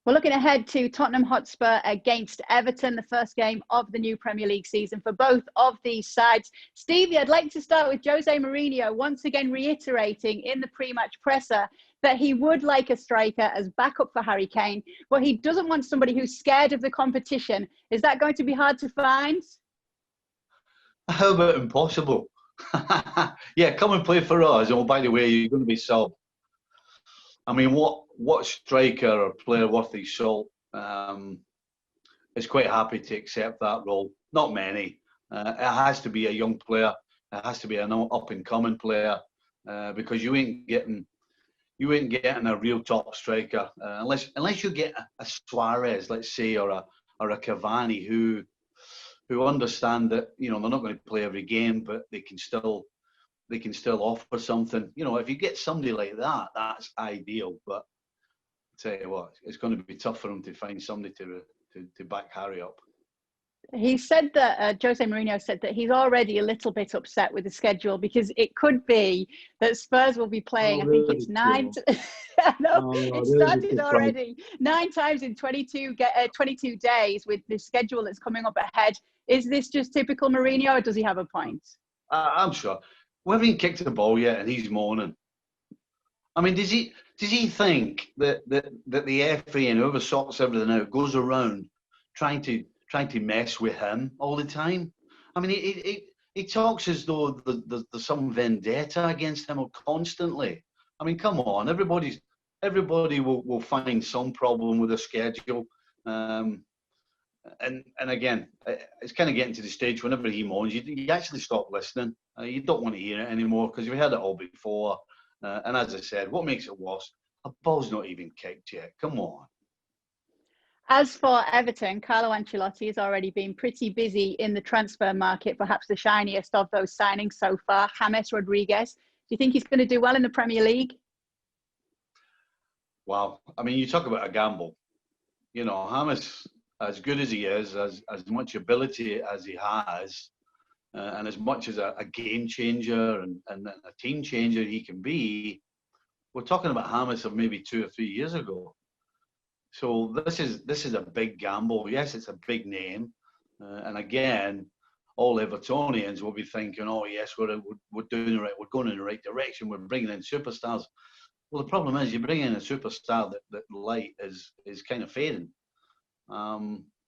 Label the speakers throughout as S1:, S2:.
S1: We're looking ahead to Tottenham Hotspur against Everton, the first game of the new Premier League season for both of these sides. Stevie, I'd like to start with Jose Mourinho once again reiterating in the pre-match presser that he would like a striker as backup for Harry Kane, but he doesn't want somebody who's scared of the competition. Is that going to be hard to find?
S2: How about impossible? Yeah, come and play for us. Oh, by the way, you're going to be sold. I mean, what striker or player worth his salt is quite happy to accept that role? Not many. It has to be a young player. It has to be an up-and-coming player because you ain't getting a real top striker unless you get a Suarez, let's say, or a Cavani who understand that they're not going to play every game, but they can still offer something. If you get somebody like that, that's ideal. But I tell you what, it's going to be tough for him to find somebody to back Harry up.
S1: He said that Jose Mourinho said that he's already a little bit upset with the schedule because it could be that Spurs will be playing. I think it's nine. It started already 9 times in 22 days with the schedule that's coming up ahead. Is this just typical Mourinho, or does he have a point?
S2: I'm sure. We haven't kicked the ball yet, and he's moaning. I mean, does he think that the FA and whoever sorts everything out goes around trying to mess with him all the time? I mean, he talks as though there's some vendetta against him constantly. I mean, come on, everybody will find some problem with the schedule. And again, it's kind of getting to the stage whenever he moans, you actually stop listening. You don't want to hear it anymore because you've heard it all before. And as I said, what makes it worse? A ball's not even kicked yet. Come on.
S1: As for Everton, Carlo Ancelotti has already been pretty busy in the transfer market, perhaps the shiniest of those signings so far, James Rodriguez. Do you think he's going to do well in the Premier League?
S2: Wow. I mean, you talk about a gamble. James, as good as he is, as much ability as he has, and as much as a game changer and a team changer he can be, we're talking about James of maybe 2 or 3 years ago. So this is a big gamble. Yes, it's a big name, and again, all Evertonians will be thinking, "Oh yes, we're doing it right. We're going in the right direction. We're bringing in superstars." Well, the problem is you bring in a superstar that light is kind of fading.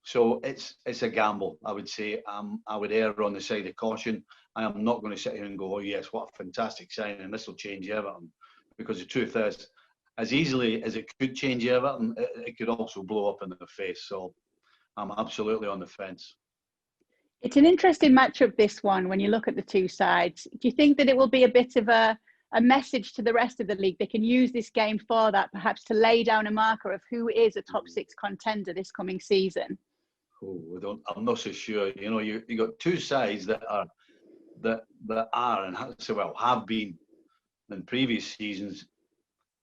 S2: So it's a gamble, I would say. I would err on the side of caution. I am not going to sit here and go, "Oh yes, what a fantastic signing! This will change Everton," because the truth is, as easily as it could change Everton, it could also blow up in the face. So I'm absolutely on the fence.
S1: It's an interesting matchup, this one, when you look at the two sides. Do you think that it will be a bit of a message to the rest of the league? They can use this game for that, perhaps to lay down a marker of who is a top 6 contender this coming season?
S2: Oh, I'm not so sure. You got two sides that are and have been in previous seasons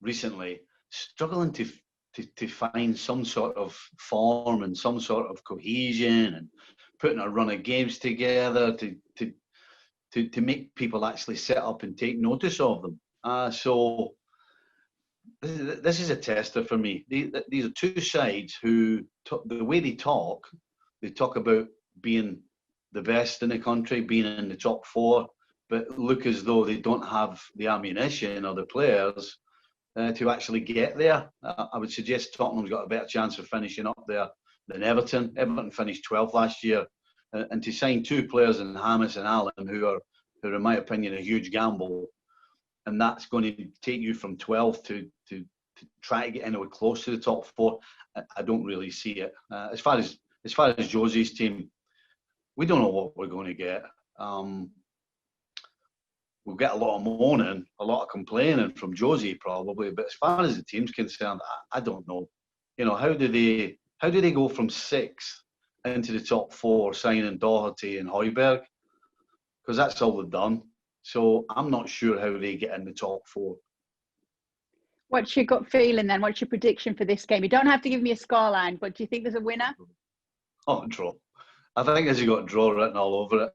S2: recently struggling to find some sort of form and some sort of cohesion and putting a run of games together to make people actually sit up and take notice of them. So this is a tester for me. These are two sides who, the way they talk about being the best in the country, being in the top 4, but look as though they don't have the ammunition or the players to actually get there. I would suggest Tottenham's got a better chance of finishing up there than Everton. Everton finished 12th last year, and to sign 2 players in James and Allen, who are in my opinion a huge gamble, and that's going to take you from 12th to try to get anywhere close to the top 4. I don't really see it. As far as Jose's team, we don't know what we're going to get. We'll get a lot of moaning, a lot of complaining from Jose probably, but as far as the team's concerned, I don't know. How do they go from 6th into the top 4, signing Doherty and Højbjerg? Because that's all they've done. So I'm not sure how they get in the top 4.
S1: What's your gut feeling then? What's your prediction for this game? You don't have to give me a scoreline, but do you think there's a winner?
S2: Oh, draw. I think as you got draw written all over it.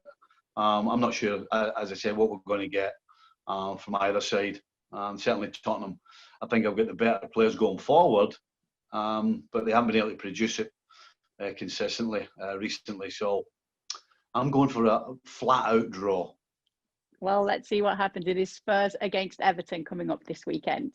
S2: I'm not sure, as I said, what we're going to get from either side. Certainly Tottenham, I think I've got the better players going forward, but they haven't been able to produce it consistently recently. So I'm going for a flat-out draw.
S1: Well, let's see what happens. It is Spurs against Everton coming up this weekend.